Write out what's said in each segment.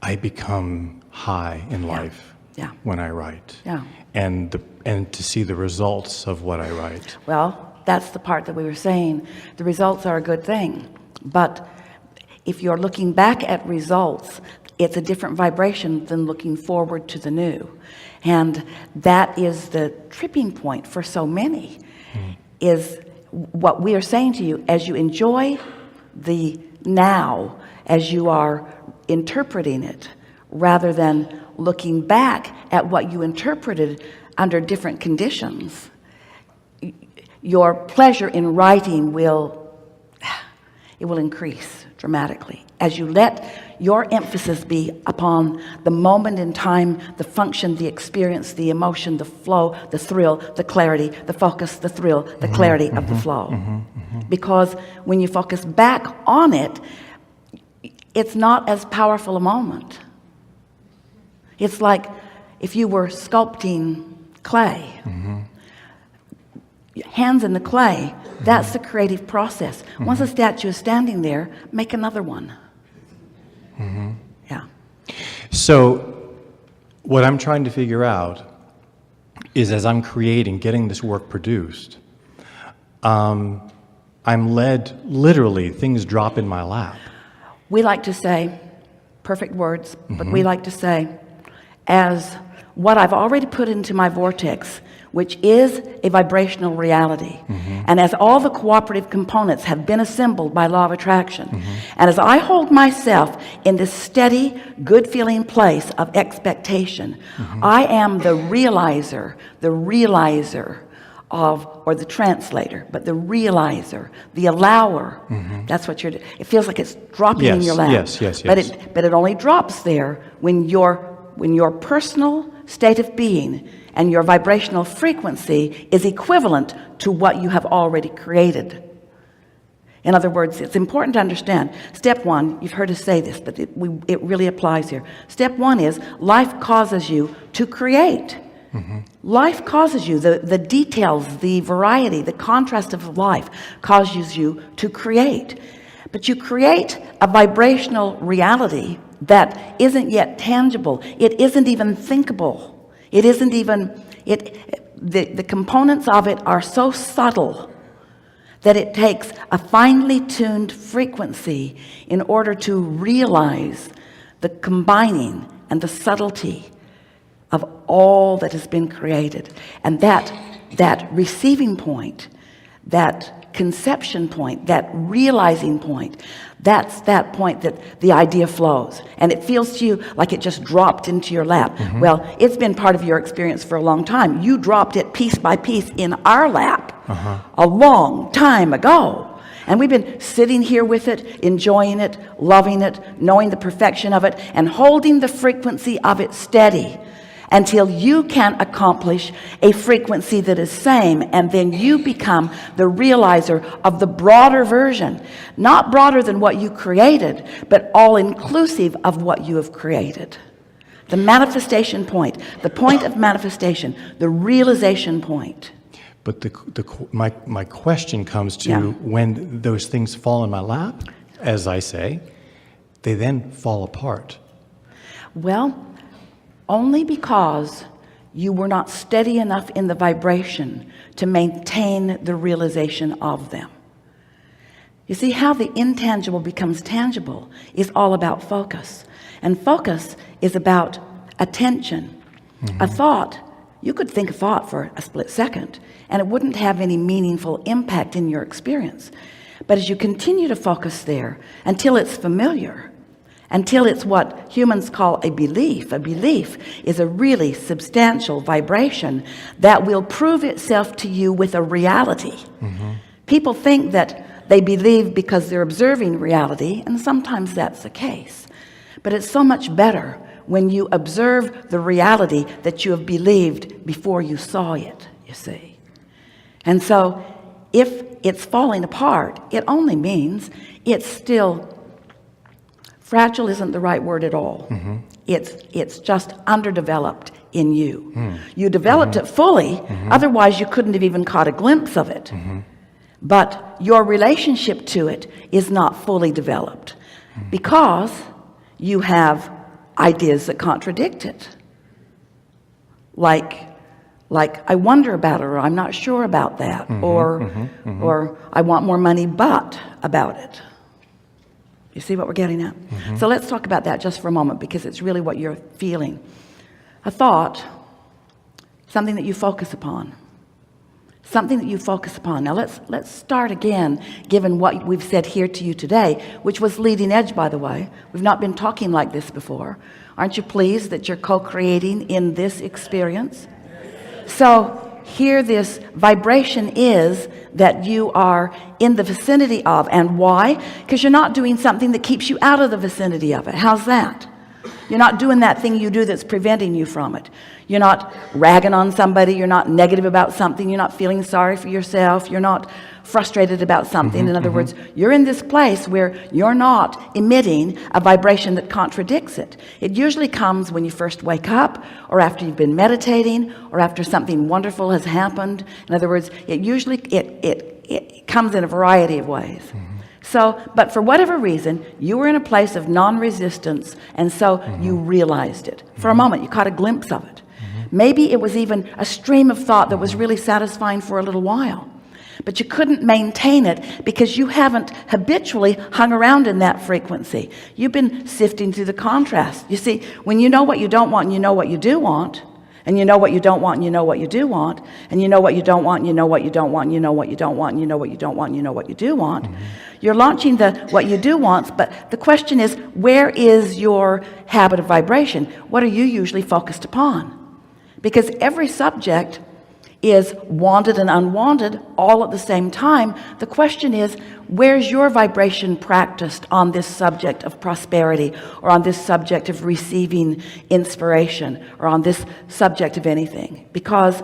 I become high in life when I write. Yeah. And to see the results of what I write. Well, that's the part that we were saying. The results are a good thing, but if you're looking back at results, it's a different vibration than looking forward to the new. And that is the tripping point for so many, is what we are saying to you. As you enjoy the now, as you are interpreting it, rather than looking back at what you interpreted under different conditions, your pleasure in writing will increase dramatically as you let your emphasis be upon the moment in time, the function, the experience, the emotion, the flow, the thrill, the clarity, the focus, the thrill, the clarity of the flow. Because when you focus back on it, it's not as powerful a moment. It's like if you were sculpting clay, hands in the clay, that's the creative process. Once a statue is standing there, make another one. Yeah. So what I'm trying to figure out is, as I'm creating, getting this work produced, I'm led, literally, things drop in my lap. We like to say, perfect words, but we like to say, as what I've already put into my vortex, which is a vibrational reality, and as all the cooperative components have been assembled by law of attraction, and as I hold myself in this steady, good-feeling place of expectation, I am the realizer of, or the translator, but the realizer, the allower. That's what you're doing. It feels like it's dropping in your lap. Yes. But it only drops there when your personal state of being and your vibrational frequency is equivalent to what you have already created. In other words, it's important to understand. Step one, you've heard us say this, but it really applies here. Step one is life causes you to create. Life causes you, the details, the variety, the contrast of life causes you to create. But you create a vibrational reality that isn't yet tangible. It isn't even thinkable. It isn't even, the components of it are so subtle that it takes a finely tuned frequency in order to realize the combining and the subtlety of all that has been created. And that receiving point, that conception point, that realizing point, that's that point that the idea flows, and it feels to you like it just dropped into your lap. Well, it's been part of your experience for a long time. You dropped it piece by piece in our lap a long time ago, and we've been sitting here with it, enjoying it, loving it, knowing the perfection of it, and holding the frequency of it steady until you can accomplish a frequency that is same, and then you become the realizer of the broader version, not broader than what you created, but all inclusive of what you have created. The manifestation point, the point of manifestation, the realization point. But my question comes to when those things fall in my lap, as I say, they then fall apart. Well, only because you were not steady enough in the vibration to maintain the realization of them. You see, how the intangible becomes tangible is all about focus. And focus is about attention. A thought, you could think a thought for a split second, and it wouldn't have any meaningful impact in your experience. But as you continue to focus there until it's familiar, until it's what humans call a belief is a really substantial vibration that will prove itself to you with a reality. People think that they believe because they're observing reality, and sometimes that's the case. But it's so much better when you observe the reality that you have believed before you saw it, you see. And so if it's falling apart, it only means it's still fragile. Isn't the right word at all. It's just underdeveloped in you. You developed it fully, otherwise you couldn't have even caught a glimpse of it. But your relationship to it is not fully developed because you have ideas that contradict it. Like I wonder about it, or I'm not sure about that, or I want more money, but about it. You see what we're getting at? So let's talk about that just for a moment, because it's really what you're feeling. A thought, something that you focus upon. Something that you focus upon. Now let's start again, given what we've said here to you today, which was leading edge, by the way. We've not been talking like this before. Aren't you pleased that you're co-creating in this experience? So here this vibration is that you are in the vicinity of. And why? Because you're not doing something that keeps you out of the vicinity of it. How's that? You're not doing that thing you do that's preventing you from it. You're not ragging on somebody. You're not negative about something. You're not feeling sorry for yourself. You're not frustrated about something. In other words, you're in this place where you're not emitting a vibration that contradicts it. It usually comes when you first wake up, or after you've been meditating, or after something wonderful has happened. In other words, it usually it comes in a variety of ways. So, but for whatever reason, you were in a place of non-resistance, and so you realized it. For a moment, you caught a glimpse of it. Maybe it was even a stream of thought that was really satisfying for a little while. But you couldn't maintain it because you haven't habitually hung around in that frequency. You've been sifting through the contrast. You see, when you know what you don't want and you know what you do want, and you know what you don't want and you know what you do want, and you know what you don't want and you know what you don't want and you know what you don't want and you know what you don't want and you know what you do want, you're launching the what you do wants. But the question is, where is your habit of vibration? What are you usually focused upon? Because every subject is wanted and unwanted all at the same time. The question is, where's your vibration practiced on this subject of prosperity, or on this subject of receiving inspiration, or on this subject of anything? Because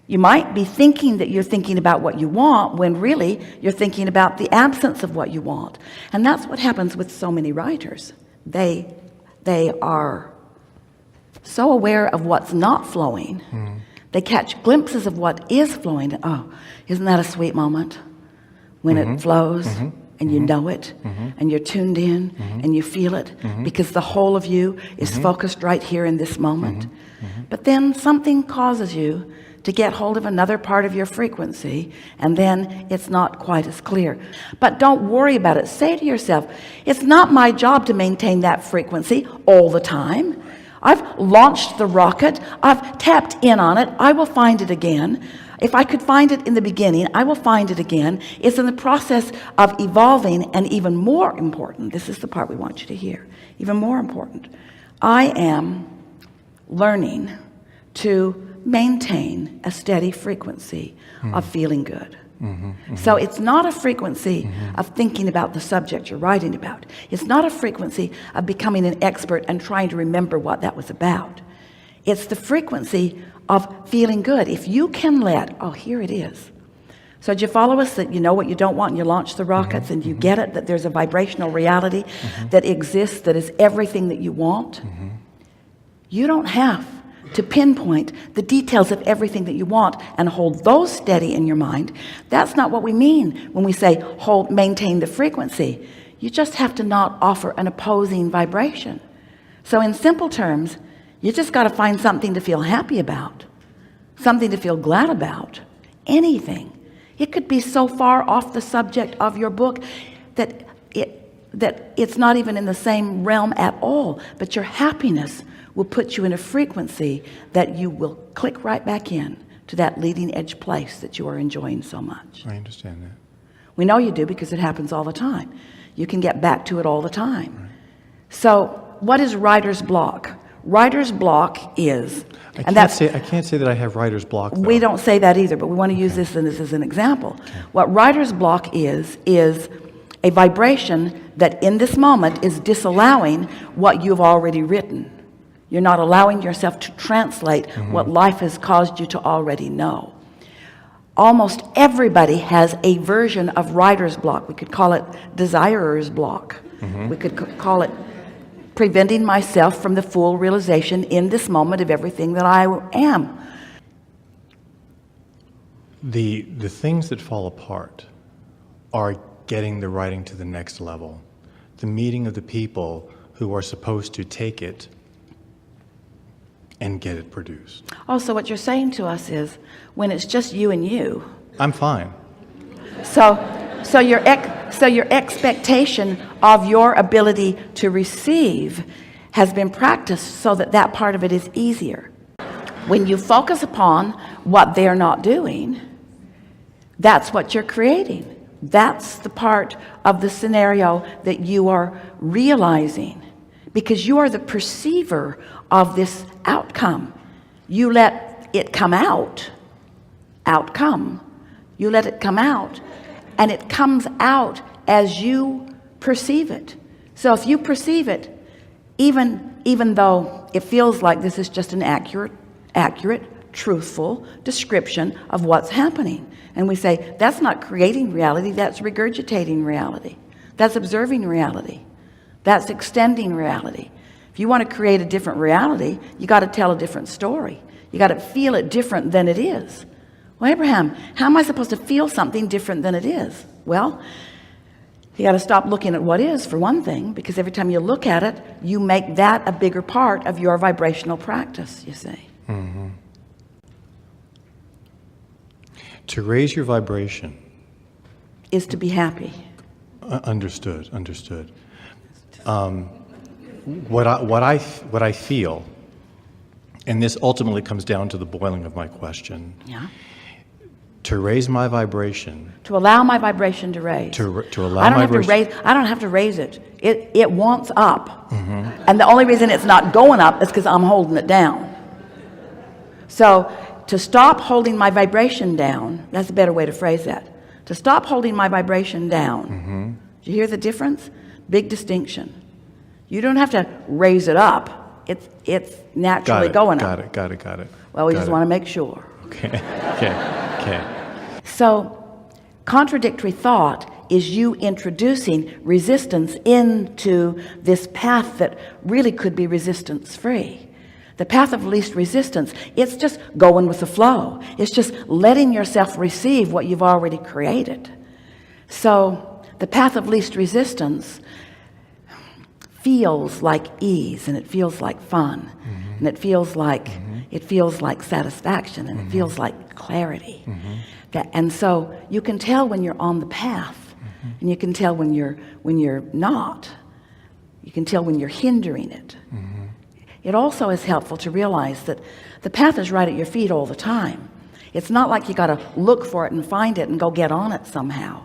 you might be thinking that you're thinking about what you want, when really you're thinking about the absence of what you want. And that's what happens with so many writers. They are so aware of what's not flowing. They catch glimpses of what is flowing. Oh, isn't that a sweet moment when it flows and you know it and you're tuned in and you feel it because the whole of you is focused right here in this moment. But then something causes you to get hold of another part of your frequency, and then it's not quite as clear. But don't worry about it. Say to yourself, it's not my job to maintain that frequency all the time. I've launched the rocket. I've tapped in on it. I will find it again. If I could find it in the beginning, I will find it again. It's in the process of evolving. And even more important, this is the part we want you to hear, even more important, I am learning to maintain a steady frequency of feeling good. So it's not a frequency of thinking about the subject you're writing about. It's not a frequency of becoming an expert and trying to remember what that was about. It's the frequency of feeling good. If you can let, oh, here it is. So did you follow us, that you know what you don't want and you launch the rockets, and you get it, that there's a vibrational reality that exists, that is everything that you want? You don't have to pinpoint the details of everything that you want and hold those steady in your mind. That's not what we mean when we say maintain the frequency. You just have to not offer an opposing vibration. So in simple terms, you just got to find something to feel happy about, something to feel glad about, anything. It could be so far off the subject of your book that it's not even in the same realm at all, but your happiness will put you in a frequency that you will click right back in to that leading edge place that you are enjoying so much. I understand that. We know you do, because it happens all the time. You can get back to it all the time. Right. So what is writer's block? Writer's block is, I can't say that I have writer's block, though. We don't say that either, but we want to use this as an example. Okay. What writer's block is a vibration that in this moment is disallowing what you've already written. You're not allowing yourself to translate what life has caused you to already know. Almost everybody has a version of writer's block. We could call it desirer's block. We could call it preventing myself from the full realization in this moment of everything that I am. The things that fall apart are getting the writing to the next level. The meeting of the people who are supposed to take it and get it produced. Also, what you're saying to us is, when it's just you and you, I'm fine. so your expectation of your ability to receive has been practiced so that that part of it is easier. When you focus upon what they're not doing, that's what you're creating. That's the part of the scenario that you are realizing, because you are the perceiver of this outcome. You let it come out. Outcome. You let it come out, and it comes out as you perceive it. So if you perceive it, even though it feels like this is just an accurate, truthful description of what's happening, and we say that's not creating reality, that's regurgitating reality, that's observing reality, that's extending reality. If you want to create a different reality, you got to tell a different story. You got to feel it different than it is. Well, Abraham, how am I supposed to feel something different than it is? Well, you got to stop looking at what is, for one thing, because every time you look at it, you make that a bigger part of your vibrational practice, you see. Mm-hmm. To raise your vibration is to be happy. Understood. What I feel, and this ultimately comes down to the boiling of my question. Yeah. To raise my vibration. To allow my vibration to raise. To allow I don't my have to vibration. raise. I don't have to raise it. It wants up, Mm-hmm. and the only reason it's not going up is because I'm holding it down. So to stop holding my vibration down, that's a better way to phrase that. To stop holding my vibration down. Mm-hmm. Do you hear the difference? Big distinction. You don't have to raise it up. It's naturally going up. Got it. Well, we just want to make sure. Okay. So contradictory thought is you introducing resistance into this path that really could be resistance free. The path of least resistance, it's just going with the flow. It's just letting yourself receive what you've already created. So the path of least resistance feels like ease, and it feels like fun, mm-hmm. and it feels like satisfaction, and mm-hmm. it feels like clarity. Mm-hmm. And so you can tell when you're on the path, mm-hmm. and you can tell when you're not. You can tell when you're hindering it. Mm-hmm. It also is helpful to realize that the path is right at your feet all the time. It's not like you got to look for it and find it and go get on it somehow.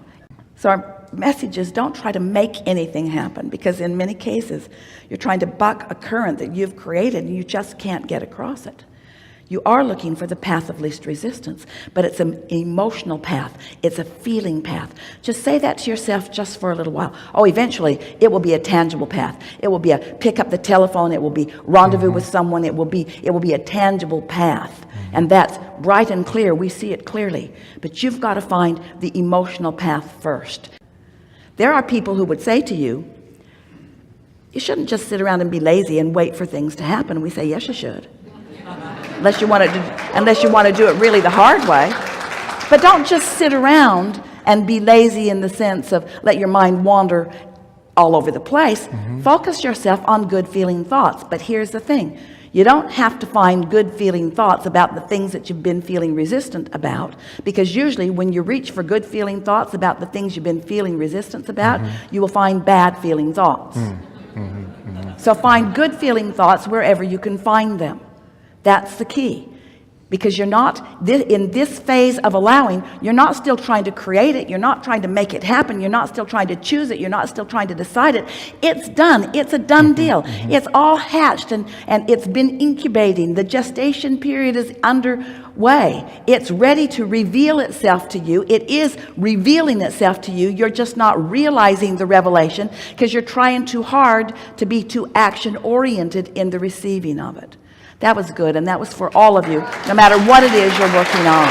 So our message is, don't try to make anything happen, because in many cases you're trying to buck a current that you've created and you just can't get across it. You are looking for the path of least resistance, but it's an emotional path. It's a feeling path. Just say that to yourself just for a little while. Oh, eventually it will be a tangible path. It will be a pick up the telephone. It will be rendezvous mm-hmm. with someone. It will be a tangible path. Mm-hmm. And that's bright and clear. We see it clearly. But you've got to find the emotional path first. There are people who would say to you, you shouldn't just sit around and be lazy and wait for things to happen. We say, yes, you should. Unless you want to do it really the hard way. But don't just sit around and be lazy in the sense of let your mind wander all over the place. Mm-hmm. Focus yourself on good feeling thoughts. But here's the thing. You don't have to find good feeling thoughts about the things that you've been feeling resistant about, because usually when you reach for good feeling thoughts about the things you've been feeling resistance about, mm-hmm. you will find bad feeling thoughts. Mm-hmm. Mm-hmm. So find good feeling thoughts wherever you can find them. That's the key, because you're not in this phase of allowing. You're not still trying to create it. You're not trying to make it happen. You're not still trying to choose it. You're not still trying to decide it. It's done. It's a done deal. Mm-hmm. It's all hatched and it's been incubating. The gestation period is underway. It's ready to reveal itself to you. It is revealing itself to you. You're just not realizing the revelation because you're trying too hard to be too action oriented in the receiving of it. That was good, and that was for all of you, no matter what it is you're working on.